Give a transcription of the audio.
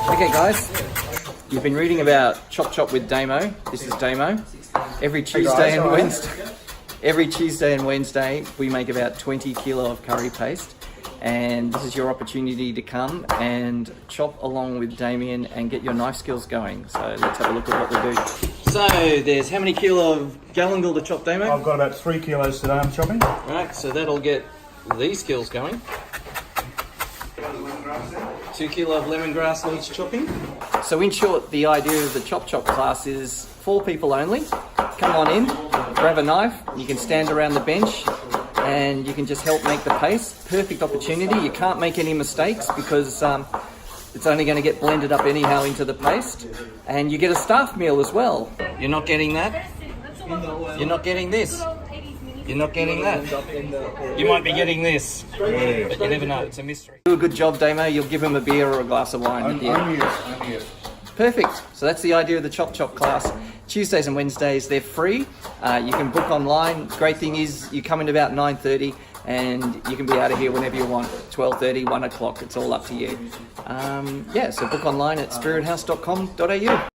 Okay guys, you've been reading about Chop Chop with Damo. This is Damo. Every Tuesday and Wednesday we make about 20 kilo of curry paste, and this is your opportunity to come and chop along with Damien and get your knife skills going. So let's have a look at what we do. So there's how many kilo of galangal to chop, Damo? I've got about 3 kilos today I'm chopping. Right, so that'll get these skills going. 2 kilo of lemongrass needs chopping. So in short, the idea of the Chop Chop class is 4 people only. Come on in, grab a knife, you can stand around the bench and you can just help make the paste. Perfect opportunity. You can't make any mistakes because it's only going to get blended up anyhow into the paste. And you get a staff meal as well. You're not getting that? You're not getting this? You're not getting that? You might be getting this, but you never know. It's a mystery. Do a good job, Damo. You'll give him a beer or a glass of wine at the end. Only yes. Perfect. So that's the idea of the Chop Chop class. Tuesdays and Wednesdays, they're free. You can book online. Great thing is you come in about 9:30 and you can be out of here whenever you want. 12:30, 1 o'clock. It's all up to you. So book online at spirithouse.com.au.